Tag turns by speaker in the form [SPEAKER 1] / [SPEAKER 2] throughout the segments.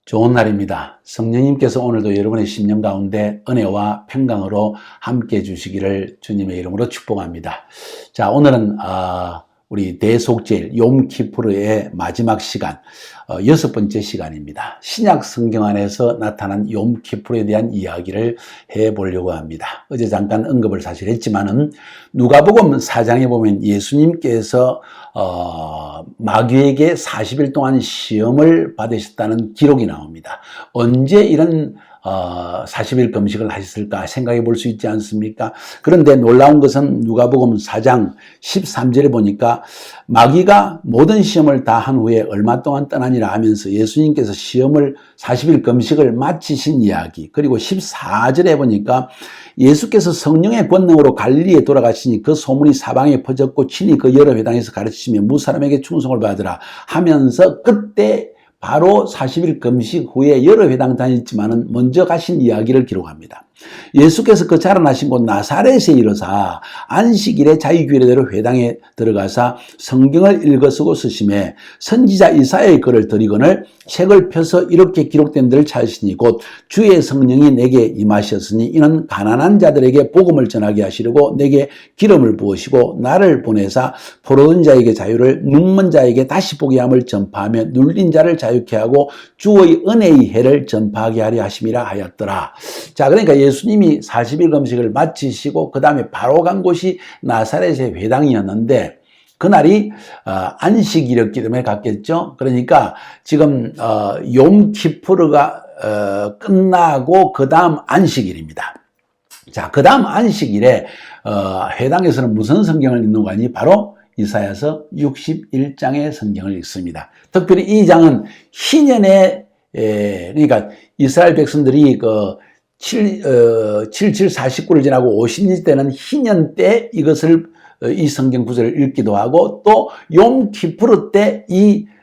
[SPEAKER 1] 좋은 날입니다. 성령님께서 오늘도 여러분의 심령 가운데 은혜와 평강으로 함께 해주시기를 주님의 이름으로 축복합니다. 자, 오늘은 우리 대속죄일 욤키푸르의 마지막 시간, 6번째 시간입니다. 신약 성경 안에서 나타난 욤키푸르에 대한 이야기를 해보려고 합니다. 어제 잠깐 언급을 사실 했지만은 누가복음 4장에 보면 예수님께서 마귀에게 40일 동안 시험을 받으셨다는 기록이 나옵니다. 언제 이런 40일 금식을 하셨을까 생각해 볼 수 있지 않습니까? 그런데 놀라운 것은 누가복음 4장 13절에 보니까 마귀가 모든 시험을 다 한 후에 얼마 동안 떠나니라 하면서 예수님께서 시험을 40일 금식을 마치신 이야기, 그리고 14절에 보니까 예수께서 성령의 권능으로 갈릴리에 돌아가시니 그 소문이 사방에 퍼졌고 친히 그 여러 회당에서 가르치시며 무사람에게 충성을 받으라 하면서 그때 바로 40일 금식 후에 여러 회당 다녔지만은 먼저 가신 이야기를 기록합니다. 예수께서 그 자라나신 곳 나사렛에 이르사 안식일에 자기 규례대로 회당에 들어가사 성경을 읽어 쓰고 쓰심에 선지자 이사야의 글을 들이거늘 책을 펴서 이렇게 기록된 데를 찾으시니 곧 주의 성령이 내게 임하셨으니 이는 가난한 자들에게 복음을 전하게 하시려고 내게 기름을 부으시고 나를 보내사 포로된 자에게 자유를 눈먼 자에게 다시 보게 함을 전파하며 눌린 자를 자유케 하고 주의 은혜의 해를 전파하게 하려 하심이라 하였더라. 자, 그러니까 예수님이 40일 금식을 마치시고 그 다음에 바로 간 곳이 나사렛의 회당이었는데 그날이 안식일이었기 때문에 갔겠죠. 그러니까 지금 욤키푸르가 끝나고 그 다음 안식일입니다. 자, 그 다음 안식일에 회당에서는 무슨 성경을 읽는 거니? 바로 이사야서 61장의 성경을 읽습니다. 특별히 이 장은 희년에 그러니까 이스라엘 백성들이 7749를 지나고 50일 때는 희년 때 이 성경 구절을 읽기도 하고 또 욤키푸르 때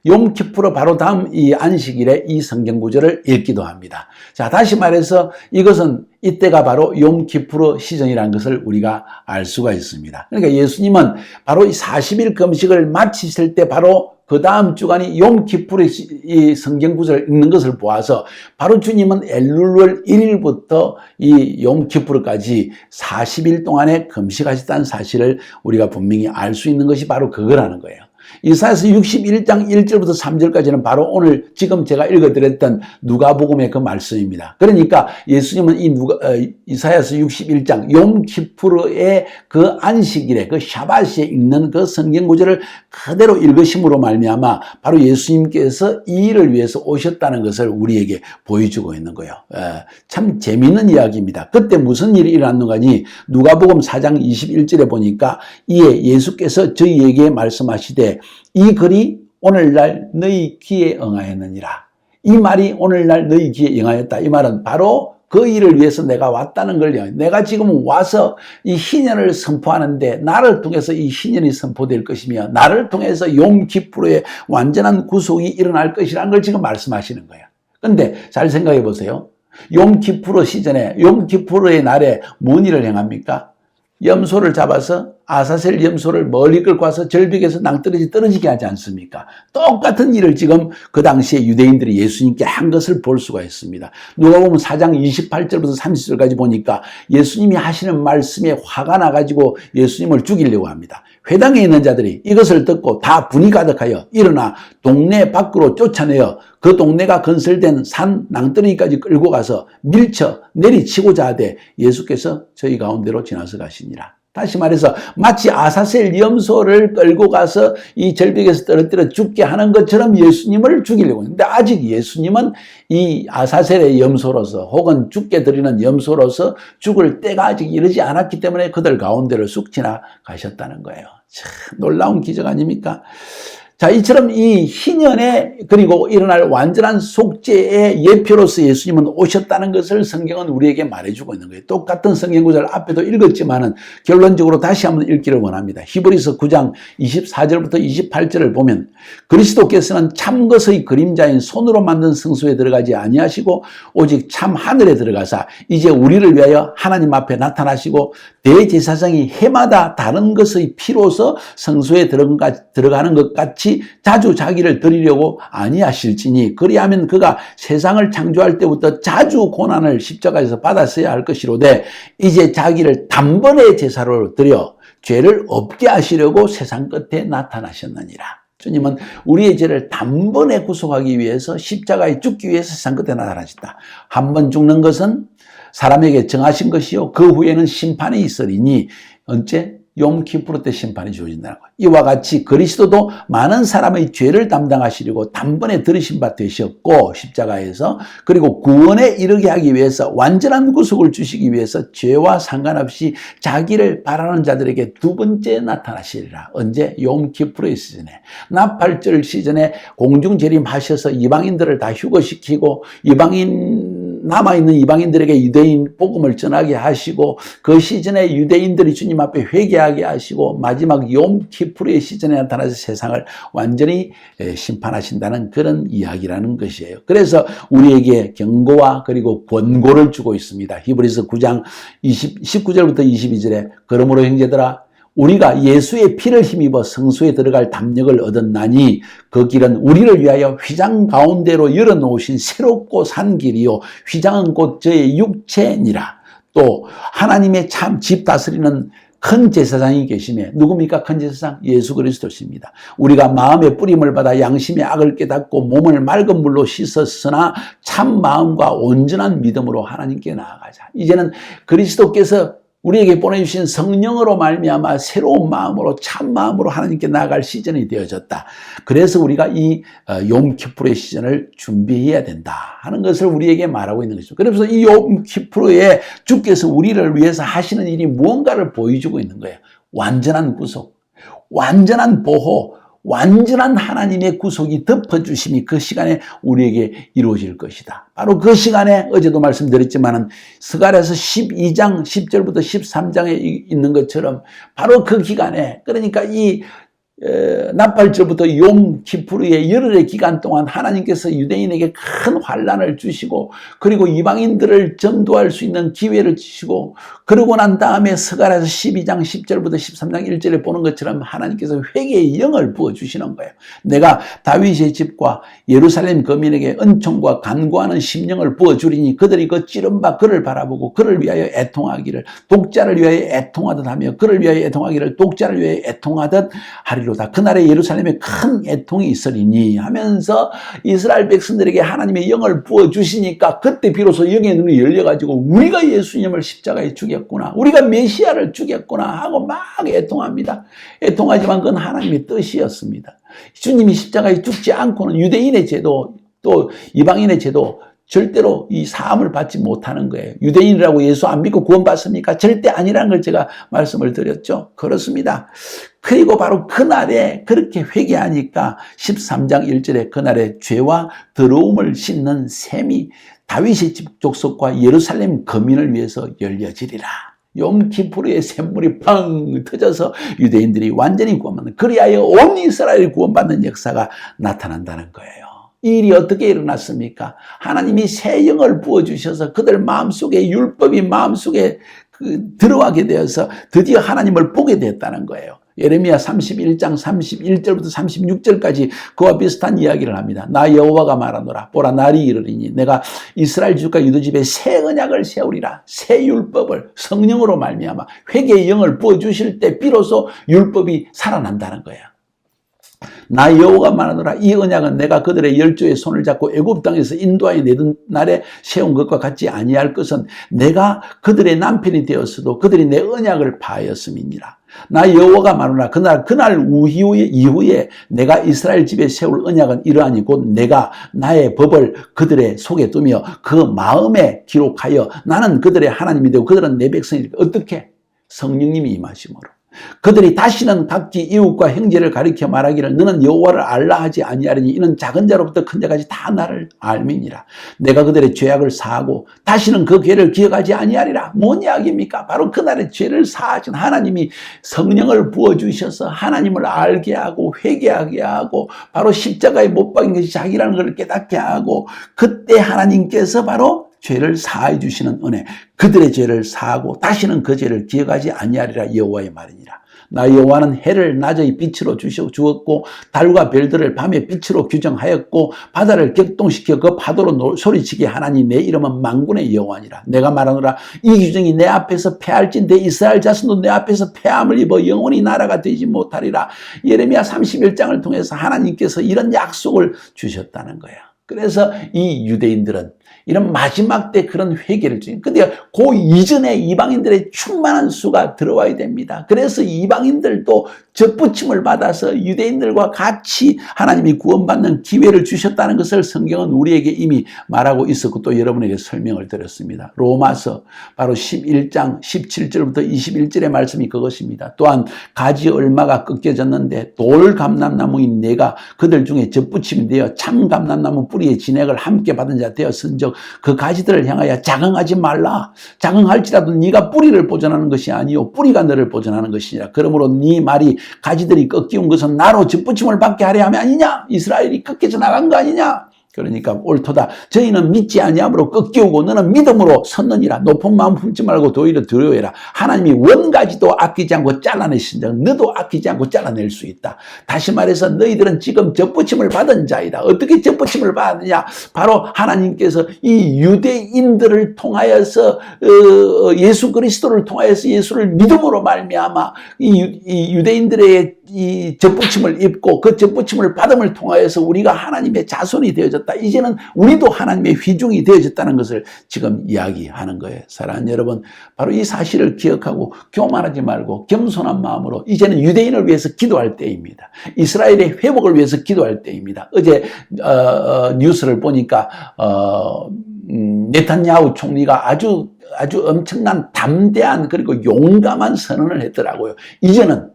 [SPEAKER 1] 욤키푸르 바로 다음 이 안식일에 이 성경 구절을 읽기도 합니다. 자, 다시 말해서 이것은 이때가 바로 욤키푸르 시즌이라는 것을 우리가 알 수가 있습니다. 그러니까 예수님은 바로 이 40일 금식을 마치실 때 바로 그 다음 주간이 욤키푸르 이 성경 구절을 읽는 것을 보아서 바로 주님은 엘룰월 1일부터 이 욤키푸르까지 40일 동안에 금식하셨다는 사실을 우리가 분명히 알 수 있는 것이 바로 그거라는 거예요. 이사야서 61장 1절부터 3절까지는 바로 오늘 지금 제가 읽어드렸던 누가복음의 그 말씀입니다. 그러니까 예수님은 이사야서 61장 욤키푸르의 그 안식일에 그 샤밧에 읽는 그 성경 구절을 그대로 읽으심으로 말미암아 바로 예수님께서 이 일을 위해서 오셨다는 것을 우리에게 보여주고 있는 거예요. 참 재미있는 이야기입니다. 그때 무슨 일이 일어났는가니 누가복음 4장 21절에 보니까 이에 예수께서 저희에게 말씀하시되 이 글이 오늘날 너희 귀에 응하였느니라. 이 말이 오늘날 너희 귀에 응하였다. 이 말은 바로 그 일을 위해서 내가 왔다는 걸요. 내가 지금 와서 이 희년을 선포하는데 나를 통해서 이 희년이 선포될 것이며 나를 통해서 욤키푸르의 완전한 구속이 일어날 것이라는 걸 지금 말씀하시는 거예요. 근데 잘 생각해 보세요. 욤키푸르 시즌에 욤키푸르의 날에 뭔 일을 행합니까? 염소를 잡아서 아사셀 염소를 멀리 끌고 와서 절벽에서 낭떠러지 떨어지게 하지 않습니까? 똑같은 일을 지금 그 당시에 유대인들이 예수님께 한 것을 볼 수가 있습니다. 누가복음 4장 28절부터 30절까지 보니까 예수님이 하시는 말씀에 화가 나가지고 예수님을 죽이려고 합니다. 회당에 있는 자들이 이것을 듣고 다 분이 가득하여 일어나 동네 밖으로 쫓아내어 그 동네가 건설된 산 낭떠러지까지 끌고 가서 밀쳐 내리치고자 하되 예수께서 저희 가운데로 지나서 가시니라. 다시 말해서 마치 아사셀 염소를 끌고 가서 이 절벽에서 떨어뜨려 죽게 하는 것처럼 예수님을 죽이려고 했는데 아직 예수님은 이 아사셀의 염소로서 혹은 죽게 드리는 염소로서 죽을 때가 아직 이르지 않았기 때문에 그들 가운데를 쑥 지나가셨다는 거예요. 참 놀라운 기적 아닙니까? 자, 이처럼 이 희년에 그리고 일어날 완전한 속죄의 예표로서 예수님은 오셨다는 것을 성경은 우리에게 말해주고 있는 거예요. 똑같은 성경 구절 앞에도 읽었지만은 결론적으로 다시 한번 읽기를 원합니다. 히브리서 9장 24절부터 28절을 보면 그리스도께서는 참 것의 그림자인 손으로 만든 성소에 들어가지 아니하시고 오직 참 하늘에 들어가사 이제 우리를 위하여 하나님 앞에 나타나시고 대제사장이 해마다 다른 것의 피로서 성소에 들어가는 것 같이 같이 자주 자기를 드리려고 아니하실지니 그리하면 그가 세상을 창조할 때부터 자주 고난을 십자가에서 받았어야 할 것이로되 이제 자기를 단번에 제사로 드려 죄를 없게 하시려고 세상 끝에 나타나셨느니라. 주님은 우리의 죄를 단번에 구속하기 위해서 십자가에 죽기 위해서 세상 끝에 나타나셨다. 한 번 죽는 것은 사람에게 정하신 것이요 그 후에는 심판이 있으리니 언제? 욤키프로 때 심판이 주어진다는 거예요. 이와 같이 그리스도도 많은 사람의 죄를 담당하시려고 단번에 들으신 바 되셨고 십자가에서 그리고 구원에 이르게 하기 위해서 완전한 구속을 주시기 위해서 죄와 상관없이 자기를 바라는 자들에게 두 번째 나타나시리라. 언제? 욤키프로의 시즌에 나팔절 시즌에 공중재림하셔서 이방인들을 다 휴거시키고 남아있는 이방인들에게 유대인 복음을 전하게 하시고 그 시즌에 유대인들이 주님 앞에 회개하게 하시고 마지막 욤키프르의 시즌에 나타나서 세상을 완전히 심판하신다는 그런 이야기라는 것이에요. 그래서 우리에게 경고와 그리고 권고를 주고 있습니다. 히브리서 9장 19절부터 22절에 그러므로 형제들아 우리가 예수의 피를 힘입어 성소에 들어갈 담력을 얻었나니 그 길은 우리를 위하여 휘장 가운데로 열어놓으신 새롭고 산 길이요 휘장은 곧 저의 육체니라. 또 하나님의 참 집 다스리는 큰 제사장이 계시며 누굽니까? 큰 제사장? 예수 그리스도십니다. 우리가 마음의 뿌림을 받아 양심의 악을 깨닫고 몸을 맑은 물로 씻었으나 참 마음과 온전한 믿음으로 하나님께 나아가자. 이제는 그리스도께서 우리에게 보내주신 성령으로 말미암아 새로운 마음으로 참 마음으로 하나님께 나아갈 시즌이 되어졌다. 그래서 우리가 이 욤키프로의 시즌을 준비해야 된다 하는 것을 우리에게 말하고 있는 것이죠. 그래서 이 욤키프로에 주께서 우리를 위해서 하시는 일이 무언가를 보여주고 있는 거예요. 완전한 구속, 완전한 보호, 완전한 하나님의 구속이 덮어주심이 그 시간에 우리에게 이루어질 것이다. 바로 그 시간에 어제도 말씀드렸지만은 스가랴서 12장 10절부터 13장에 있는 것처럼 바로 그 기간에 그러니까 이 나팔절부터 욤키프르의 열흘의 기간 동안 하나님께서 유대인에게 큰 환난을 주시고 그리고 이방인들을 전도할 수 있는 기회를 주시고 그러고 난 다음에 스가랴서 12장 10절부터 13장 1절에 보는 것처럼 하나님께서 회개의 영을 부어주시는 거예요. 내가 다윗의 집과 예루살렘 거민에게 은총과 간구하는 심령을 부어주리니 그들이 그 찌른 바 그를 바라보고 그를 위하여 애통하기를 독자를 위하여 애통하듯 하며 그를 위하여 애통하기를 독자를 위하여 애통하듯 하리로 그날에 예루살렘에 큰 애통이 있으리니 하면서 이스라엘 백성들에게 하나님의 영을 부어주시니까 그때 비로소 영의 눈이 열려가지고 우리가 예수님을 십자가에 죽였구나, 우리가 메시아를 죽였구나 하고 막 애통합니다. 애통하지만 그건 하나님의 뜻이었습니다. 주님이 십자가에 죽지 않고는 유대인의 죄도 또 이방인의 죄도 절대로 이 사함을 받지 못하는 거예요. 유대인이라고 예수 안 믿고 구원받습니까? 절대 아니라는 걸 제가 말씀을 드렸죠. 그렇습니다. 그리고 바로 그날에 그렇게 회개하니까 13장 1절에 그날에 죄와 더러움을 씻는 샘이 다윗의 집 족속과 예루살렘 거민을 위해서 열려지리라. 욤키프르의 샘물이 팡 터져서 유대인들이 완전히 구원받는, 그리하여 온 이스라엘이 구원받는 역사가 나타난다는 거예요. 이 일이 어떻게 일어났습니까? 하나님이 새 영을 부어주셔서 그들 마음속에 율법이 마음속에 들어가게 되어서 드디어 하나님을 보게 됐다는 거예요. 예레미야 31장 31절부터 36절까지 그와 비슷한 이야기를 합니다. 나 여호와가 말하노라. 보라 날이 이르리니 내가 이스라엘 집과 유다 집에 새 언약을 세우리라. 새 율법을 성령으로 말미암아 회개의 영을 부어주실 때 비로소 율법이 살아난다는 거예요. 나 여호와가 말하노라. 이 언약은 내가 그들의 열조의 손을 잡고 애굽 땅에서 인도하여 내던 날에 세운 것과 같지 아니할 것은 내가 그들의 남편이 되었어도 그들이 내 언약을 파하였음이니라. 나 여호와가 말하노라. 그날 이후에 내가 이스라엘 집에 세울 언약은 이러하니 곧 내가 나의 법을 그들의 속에 두며 그 마음에 기록하여 나는 그들의 하나님이 되고 그들은 내 백성이니까. 어떻게? 성령님이 임하심으로. 그들이 다시는 각기 이웃과 형제를 가리켜 말하기를 너는 여호와를 알라 하지 아니하리니 이는 작은 자로부터 큰 자까지 다 나를 알미니라. 내가 그들의 죄악을 사하고 다시는 그 죄를 기억하지 아니하리라. 뭔 이야기입니까? 바로 그날의 죄를 사하신 하나님이 성령을 부어주셔서 하나님을 알게 하고 회개하게 하고 바로 십자가에 못 박인 것이 자기라는 것을 깨닫게 하고 그때 하나님께서 바로 죄를 사해 주시는 은혜, 그들의 죄를 사하고 다시는 그 죄를 기억하지 아니하리라 여호와의 말이니라. 나 여호와는 해를 낮의 빛으로 주었고 달과 별들을 밤의 빛으로 규정하였고 바다를 격동시켜 그 파도로 소리치게 하나니 내 이름은 만군의 여호와니라. 내가 말하노라 이 규정이 내 앞에서 패할진대 이스라엘 자손도 내 앞에서 패함을 입어 영원히 나라가 되지 못하리라. 예레미야 31장을 통해서 하나님께서 이런 약속을 주셨다는 거야. 그래서 이 유대인들은 이런 마지막 때 그런 회개를 주니 근데 그 이전에 이방인들의 충만한 수가 들어와야 됩니다. 그래서 이방인들도 접붙임을 받아서 유대인들과 같이 하나님이 구원받는 기회를 주셨다는 것을 성경은 우리에게 이미 말하고 있었고 또 여러분에게 설명을 드렸습니다. 로마서 바로 11장 17절부터 21절의 말씀이 그것입니다. 또한 가지 얼마가 꺾여졌는데 돌 감람나무인 내가 그들 중에 접붙임이 되어 참 감람나무 뿌리의 진액을 함께 받은 자 되었은즉 그 가지들을 향하여 자긍하지 말라. 자긍할지라도 네가 뿌리를 보존하는 것이 아니요 뿌리가 너를 보존하는 것이니라. 그러므로 네 말이 가지들이 꺾이운 것은 나로 접붙임을 받게 하려 함이 아니냐. 이스라엘이 꺾여져 나간 거 아니냐. 그러니까 옳도다. 저희는 믿지 아니함으로 꺾이우고 너는 믿음으로 섰느니라. 높은 마음 품지 말고 도리를 두려워해라. 하나님이 원가지도 아끼지 않고 잘라내신즉 너도 아끼지 않고 잘라낼 수 있다. 다시 말해서 너희들은 지금 접붙임을 받은 자이다. 어떻게 접붙임을 받느냐. 바로 하나님께서 이 유대인들을 통하여서 예수 그리스도를 통하여서 예수를 믿음으로 말미암아 이 유대인들의 이 접붙임을 입고 그 접붙임을 받음을 통하여서 우리가 하나님의 자손이 되어졌다. 이제는 우리도 하나님의 휘중이 되어졌다는 것을 지금 이야기하는 거예요. 사랑하는 여러분, 바로 이 사실을 기억하고 교만하지 말고 겸손한 마음으로 이제는 유대인을 위해서 기도할 때입니다. 이스라엘의 회복을 위해서 기도할 때입니다. 어제 뉴스를 보니까 네탄야후 총리가 아주 엄청난 담대한 그리고 용감한 선언을 했더라고요. 이제는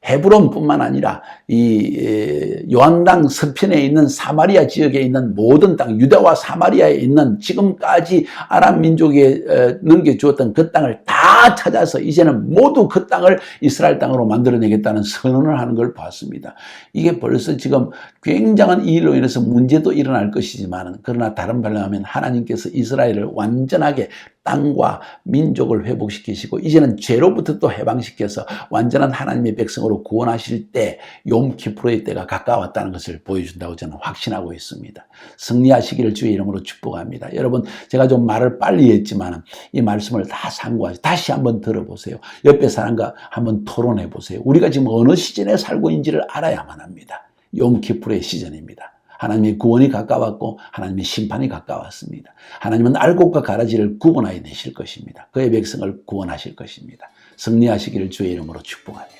[SPEAKER 1] 헤브론뿐만 아니라 이 요한강 서편에 있는 사마리아 지역에 있는 모든 땅, 유다와 사마리아에 있는 지금까지 아람 민족에 넘겨주었던 그 땅을 다 찾아서 이제는 모두 그 땅을 이스라엘 땅으로 만들어내겠다는 선언을 하는 걸 봤습니다. 이게 벌써 지금 굉장한 이 일로 인해서 문제도 일어날 것이지만 그러나 다른 말로 하면 하나님께서 이스라엘을 완전하게 땅과 민족을 회복시키시고 이제는 죄로부터 또 해방시켜서 완전한 하나님의 백성으로 구원하실 때 욤키프로의 때가 가까웠다는 것을 보여준다고 저는 확신하고 있습니다. 승리하시기를 주의 이름으로 축복합니다. 여러분 제가 좀 말을 빨리 했지만 이 말씀을 다 상고하시고 다시 한번 들어보세요. 옆에 사람과 한번 토론해 보세요. 우리가 지금 어느 시즌에 살고 있는지를 알아야만 합니다. 욤키프로의 시즌입니다. 하나님의 구원이 가까웠고 하나님의 심판이 가까웠습니다. 하나님은 알곡과 가라지를 구분하여 내실 것입니다. 그의 백성을 구원하실 것입니다. 승리하시기를 주의 이름으로 축복합니다.